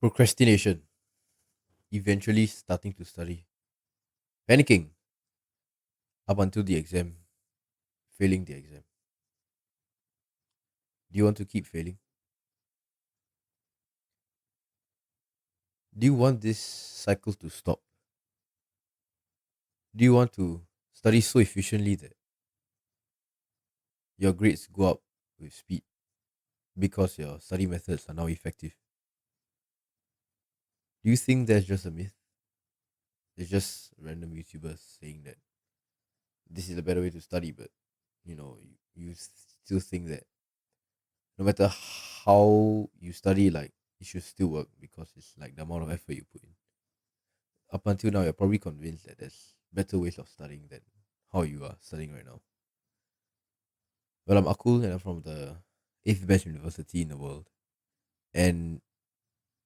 Procrastination, eventually starting to study, panicking up until the exam, failing the exam. Do you want to keep failing? Do you want this cycle to stop? Do you want to study so efficiently that your grades go up with speed because your study methods are now effective? Do you think that's just a myth? It's just random YouTubers saying that this is a better way to study, but you still think that no matter how you study, like it should still work because it's like the amount of effort you put in. Up until now, you're probably convinced that there's better ways of studying than how you are studying right now. Well, I'm Akul and I'm from the eighth best university in the world. And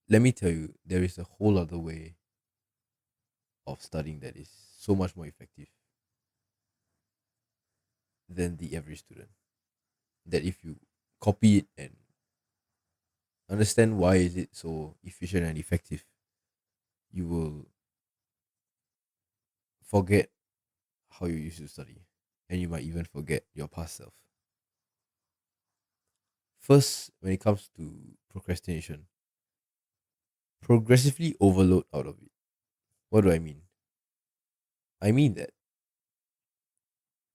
let me tell you, there is a whole other way of studying that is so much more effective than the average student. That if you copy it and understand why is it so efficient and effective, you will forget how you used to study. And you might even forget your past self. First, when it comes to procrastination, progressively overload out of it. What do I mean? I mean that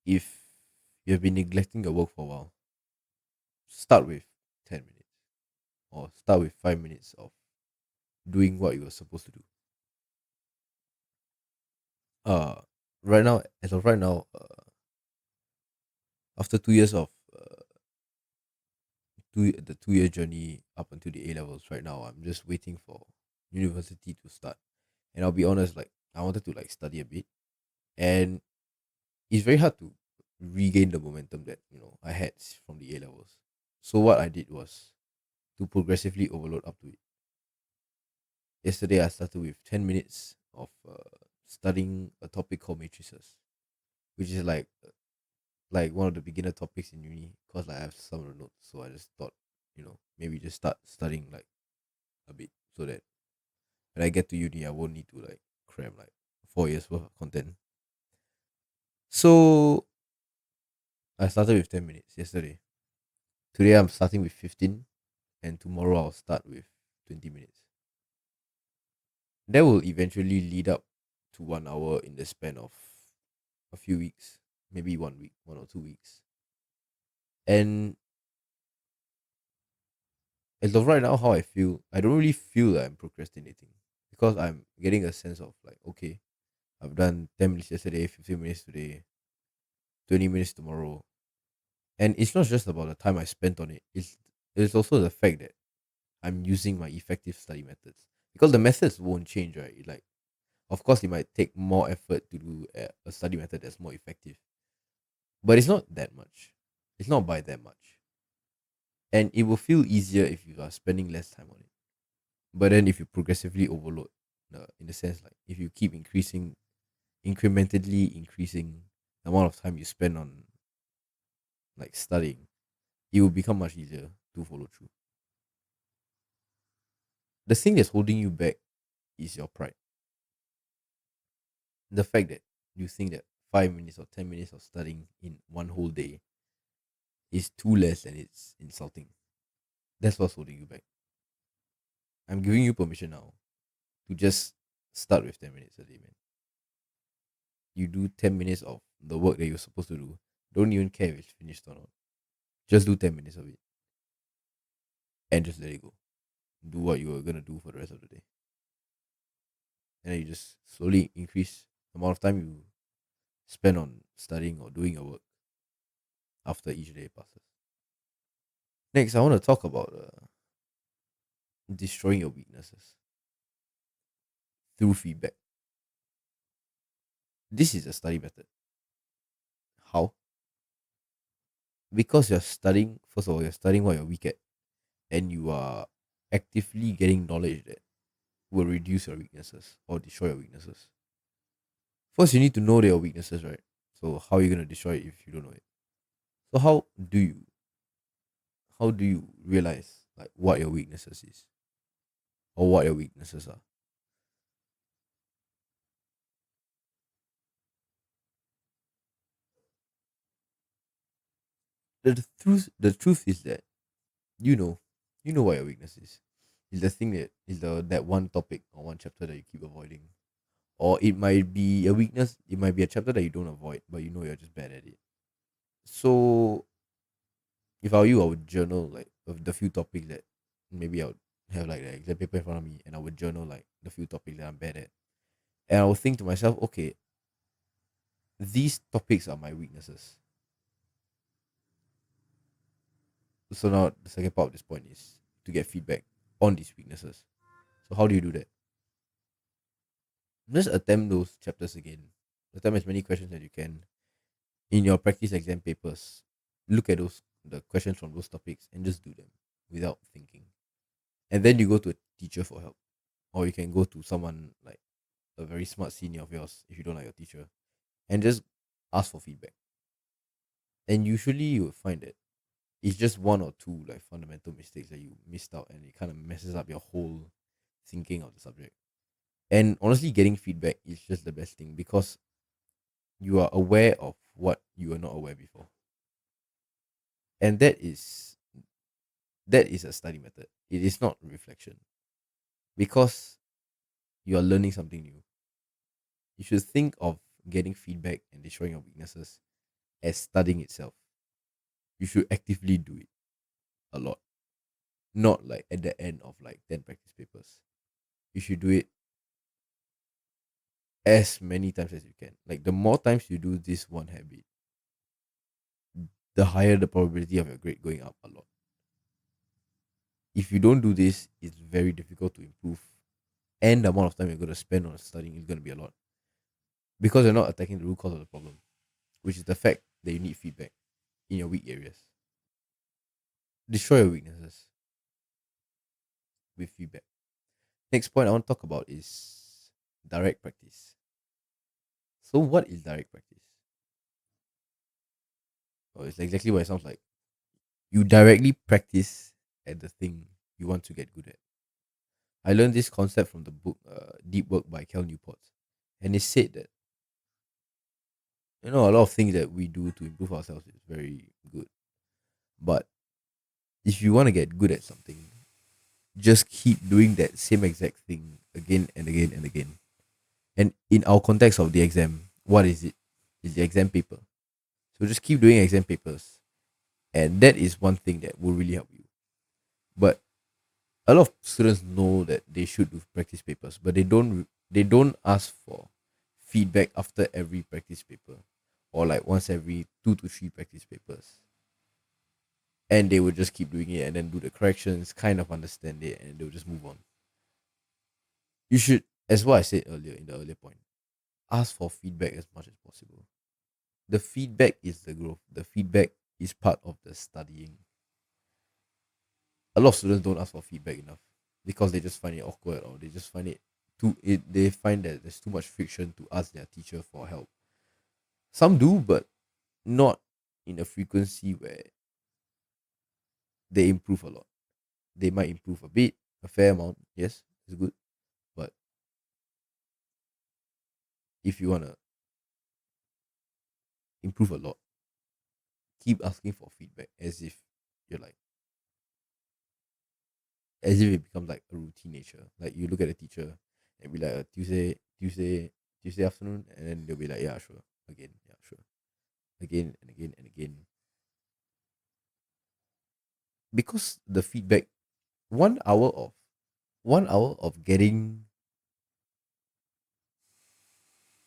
if you have been neglecting your work for a while, start with 10 minutes or start with 5 minutes of doing what you were supposed to do. Uh, right now, as of right now, after 2 years of the 2 year journey up until the A levels, right now, I'm just waiting for university to start. And I'll be honest, like, I wanted to like study a bit, and it's very hard to regain the momentum that I had from the A levels. So what I did was to progressively overload up to it. Yesterday I started with 10 minutes of studying a topic called matrices, which is like one of the beginner topics in uni. Cause like I have some of the notes, so I just thought maybe just start studying like a bit so that when I get to uni I won't need to like cram like 4 years worth of content. So I started with 10 minutes yesterday. Today I'm starting with 15, and tomorrow I'll start with 20 minutes. That will eventually lead up to 1 hour in the span of a few weeks, maybe 1 week, 1 or 2 weeks. And as of right now, how I feel, I don't really feel that I'm procrastinating because I'm getting a sense of like, okay, I've done 10 minutes yesterday, 15 minutes today, 20 minutes tomorrow. And it's not just about the time I spent on it, it's also the fact that I'm using my effective study methods because the methods won't change, right? Like, of course, it might take more effort to do a study method that's more effective, but it's not that much. It's not by that much, and it will feel easier if you are spending less time on it. But then, if you progressively overload, in the sense like if you keep incrementally increasing the amount of time you spend on like studying, it will become much easier to follow through. The thing that's holding you back is your pride. The fact that you think that 5 minutes or 10 minutes of studying in one whole day is too less and it's insulting. That's what's holding you back. I'm giving you permission now to just start with 10 minutes a day, man. You do 10 minutes of the work that you're supposed to do. Don't even care if it's finished or not. Just do 10 minutes of it and just let it go. Do what you are going to do for the rest of the day. And then you just slowly increase the amount of time you spend on studying or doing your work after each day passes. Next, I want to talk about destroying your weaknesses through feedback. This is a study method. How? Because you're studying, first of all, you're studying what you're weak at, and you are actively getting knowledge that will reduce your weaknesses or destroy your weaknesses. First, you need to know your weaknesses, right? So, how are you going to destroy it if you don't know it? So, do you how do you realize like what your weaknesses is, or what your weaknesses are. The truth is that you know you know what your weakness is. It's the thing that is the that one topic or one chapter that you keep avoiding. Or it might be a weakness, it might be a chapter that you don't avoid, but you know you're just bad at it. So if I were you, I would journal like of the few topics that maybe I would have like the exam paper in front of me, and I would journal like the few topics that I'm bad at. And I would think to myself, okay, these topics are my weaknesses. So now the second part of this point is to get feedback on these weaknesses. So how do you do that? Just attempt those chapters again. Attempt as many questions as you can in your practice exam papers. Look at those the questions from those topics and just do them without thinking. And then you go to a teacher for help. Or you can go to someone like a very smart senior of yours if you don't like your teacher and just ask for feedback. And usually you will find that it's just one or two like fundamental mistakes that you missed out, and it kind of messes up your whole thinking of the subject. And honestly, getting feedback is just the best thing because you are aware of what you were not aware before. And that is a study method. It is not reflection because you are learning something new. You should think of getting feedback and destroying your weaknesses as studying itself. You should actively do it a lot, not like at the end of like 10 practice papers. You should do it as many times as you can. Like the more times you do this one habit, the higher the probability of your grade going up a lot. If you don't do this, it's very difficult to improve. And the amount of time you're going to spend on studying is going to be a lot because you're not attacking the root cause of the problem, which is the fact that you need feedback in your weak areas. Destroy your weaknesses with feedback. Next point I want to talk about is direct practice. So, what is direct practice? Oh, it's exactly what it sounds like. You directly practice at the thing you want to get good at. I learned this concept from the book Deep Work by Cal Newport, and it said that a lot of things that we do to improve ourselves is very good, but if you want to get good at something, just keep doing that same exact thing again and again and again. And in our context of the exam, what is it? It's the exam paper. So just keep doing exam papers, and that is one thing that will really help you. But a lot of students know that they should do practice papers, but they don't ask for feedback after every practice paper or like once every 2 to 3 practice papers. And they would just keep doing it and then do the corrections, kind of understand it, and they'll just move on. You should, as what I said earlier in the earlier point, ask for feedback as much as possible. The feedback is the growth. The feedback is part of the studying. A lot of students don't ask for feedback enough because they just find it awkward, or they just find it they find that there's too much friction to ask their teacher for help. Some do, but not in a frequency where they improve a lot. They might improve a bit, a fair amount. Yes, it's good. But if you wanna improve a lot, keep asking for feedback you're like as if it becomes like a routine nature. Like you look at a teacher and be like, Tuesday afternoon, and then they'll be like, yeah, sure, again, yeah, sure, again and again and again. Because the feedback, 1 hour of 1 hour of getting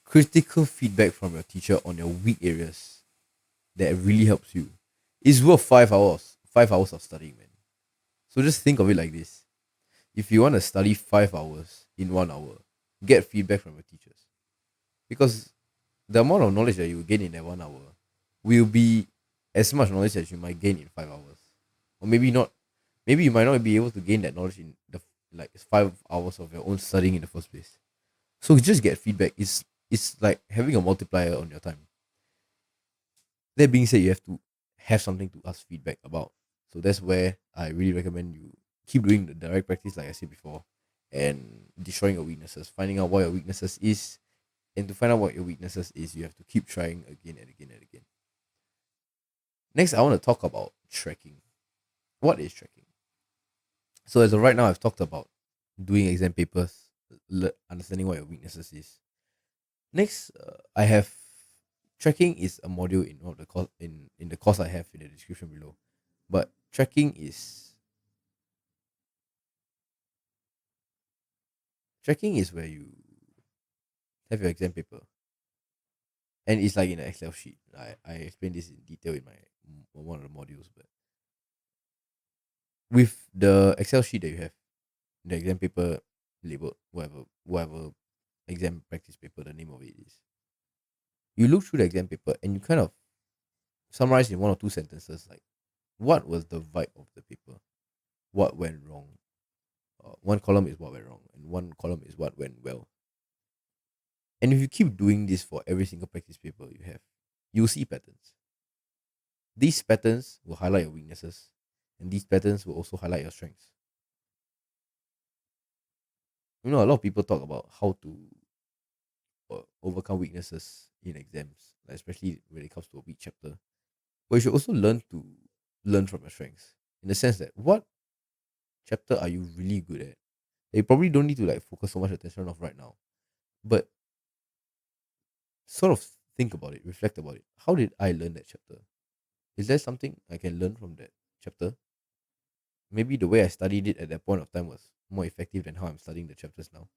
critical feedback from your teacher on your weak areas that really helps you is worth 5 hours. 5 hours of studying, man. So just think of it like this: if you want to study 5 hours in 1 hour, get feedback from your teachers, because the amount of knowledge that you gain in that 1 hour will be as much knowledge as you might gain in 5 hours, or maybe not. Maybe you might not be able to gain that knowledge in the like 5 hours of your own studying in the first place. So just get feedback. It's like having a multiplier on your time. That being said, you have to have something to ask feedback about. So that's where I really recommend you keep doing the direct practice, like I said before, and destroying your weaknesses, finding out what your weaknesses is. And to find out what your weaknesses is, you have to keep trying again and again and again. Next, I want to talk about tracking. What is tracking? So as of right now, I've talked about doing exam papers, understanding what your weaknesses is. Next, I have tracking is a module in one of the course in the course I have in the description below. But tracking is where you have your exam paper, and it's like in an Excel sheet. I explained this in detail in my one of the modules, but with the Excel sheet that you have, the exam paper labeled whatever exam practice paper the name of it is, you look through the exam paper and you kind of summarize in one or two sentences like what was the vibe of the paper, what went wrong. One column is what went wrong, and one column is what went well. And if you keep doing this for every single practice paper you have, you'll see patterns. These patterns will highlight your weaknesses, and these patterns will also highlight your strengths. You know, a lot of people talk about how to overcome weaknesses in exams, like especially when it comes to a weak chapter. But you should also learn from your strengths in the sense that what chapter are you really good at? You probably don't need to like focus so much attention on right now, but sort of think about it, reflect about it. How did I learn that chapter? Is there something I can learn from that chapter? Maybe the way I studied it at that point of time was more effective than how I'm studying the chapters now.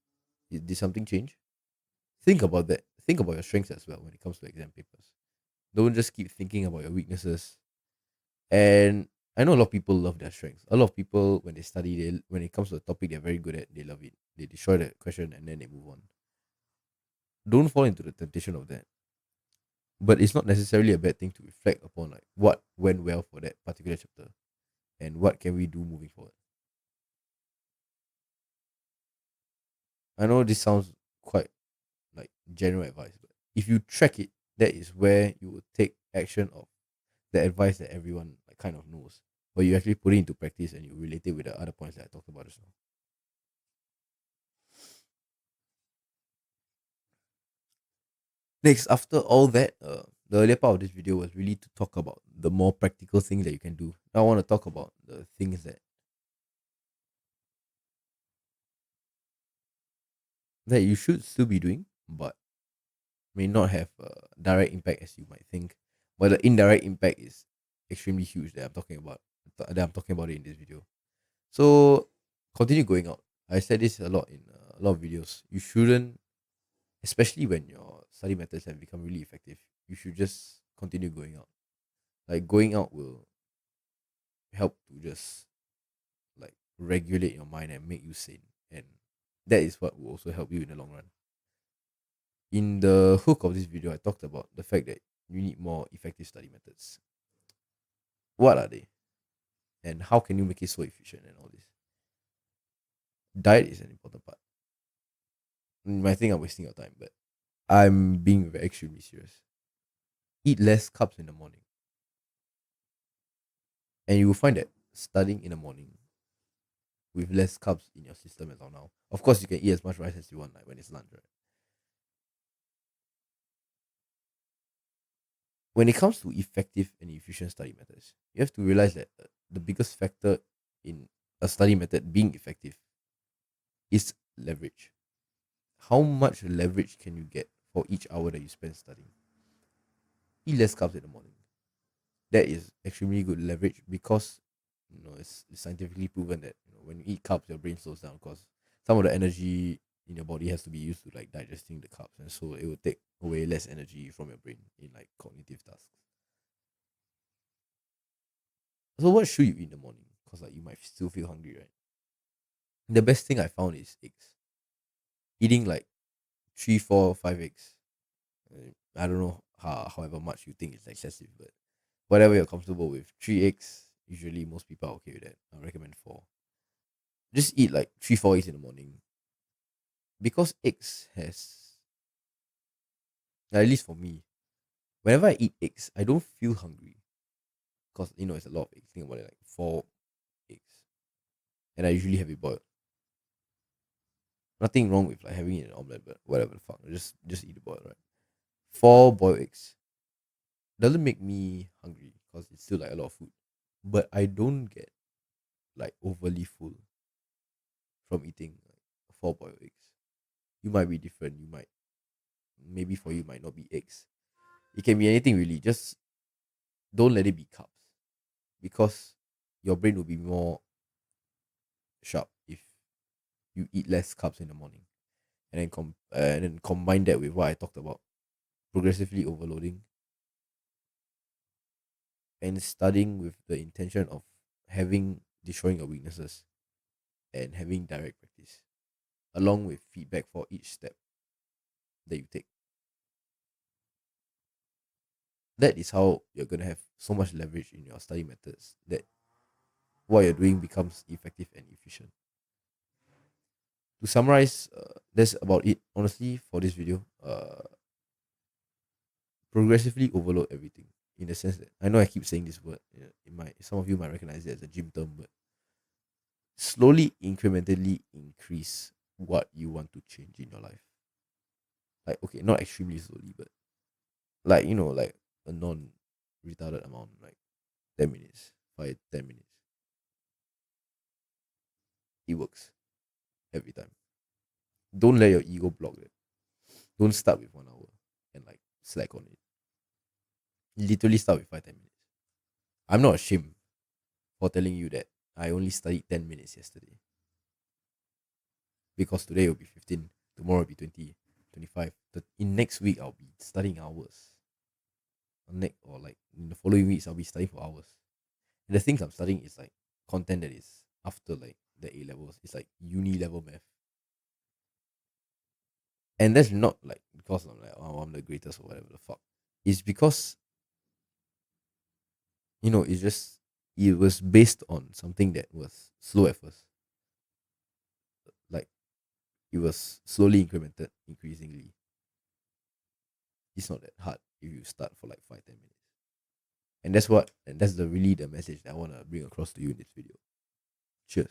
Did something change? Think about that. Think about your strengths as well when it comes to exam papers. Don't just keep thinking about your weaknesses. And I know a lot of people love their strengths. A lot of people, when they study, when it comes to a topic they're very good at, they love it. They destroy the question and then they move on. Don't fall into the temptation of that. But it's not necessarily a bad thing to reflect upon like what went well for that particular chapter and what can we do moving forward. I know this sounds quite like general advice, but if you track it, that is where you will take action of the advice that everyone like kind of knows. But you actually put it into practice and you relate it with the other points that I talked about as well. Next, after all that, the earlier part of this video was really to talk about the more practical things that you can do. Now I want to talk about the things that you should still be doing, but may not have a direct impact as you might think. But the indirect impact is extremely huge that I'm talking about it in this video. So continue going out. I said this a lot in a lot of videos. You shouldn't, especially when your study methods have become really effective. You should just continue going out. Like going out will help to just like regulate your mind and make you sane, and that is what will also help you in the long run. In the hook of this video, I talked about the fact that you need more effective study methods. What are they? And how can you make it so efficient and all this? Diet is an important part. You might think I'm wasting your time, but I'm being very extremely serious. Eat less carbs in the morning. And you will find that studying in the morning with less carbs in your system as of now. Of course, you can eat as much rice as you want, like when it's lunch, right? When it comes to effective and efficient study methods, you have to realize that the biggest factor in a study method being effective is leverage. How much leverage can you get for each hour that you spend studying? Eat less carbs in the morning. That is extremely good leverage because it's scientifically proven that when you eat carbs, your brain slows down because some of the energy in your body has to be used to like digesting the carbs, and so it will take away less energy from your brain in like cognitive tasks. So what should you eat in the morning? Because like you might still feel hungry, right? The best thing I found is eggs. Eating like three, four, five eggs. I don't know however much you think is excessive, but whatever you're comfortable with. Three eggs, usually most people are okay with that. I recommend four. Just eat like three, four eggs in the morning. Because eggs has, at least for me, whenever I eat eggs, I don't feel hungry. Because it's a lot of eggs. Think about it, like four eggs. And I usually have it boiled. Nothing wrong with like having it in an omelette, but whatever the fuck. Just eat the boiled, right? 4 boiled eggs doesn't make me hungry because it's still like a lot of food. But I don't get like overly full from eating like 4 boiled eggs. You might be different. You might maybe for you might not be eggs. It can be anything really. Just don't let it be carbs because your brain will be more sharp if you eat less carbs in the morning, and then combine that with what I talked about, progressively overloading and studying with the intention of having destroying your weaknesses and having direct practice along with feedback for each step that you take. That is how you're going to have so much leverage in your study methods that what you're doing becomes effective and efficient. To summarize, that's about it honestly for this video. Progressively overload everything in the sense that I know I keep saying this word. It might some of you might recognize it as a gym term, but slowly, incrementally increase what you want to change in your life. Like okay, not extremely slowly, but like like a non-retarded amount, like 10 minutes, 5 10 minutes. It works every time. Don't let your ego block it. Don't start with 1 hour and like slack on it. Literally start with 5 10 minutes. I'm not ashamed for telling you that I only studied 10 minutes yesterday because today will be 15, tomorrow will be 20, 25. In next week I'll be studying hours. Next or like in the following weeks I'll be studying for hours. And the things I'm studying is like content that is after like the A levels. It's like uni level math. And that's not like because I'm like, oh, I'm the greatest or whatever the fuck. It's because it's just it was based on something that was slow at first. Like it was slowly incremented, increasingly. It's not that hard if you start for like 5 10 minutes. And that's the message that I want to bring across to you in this video. Cheers.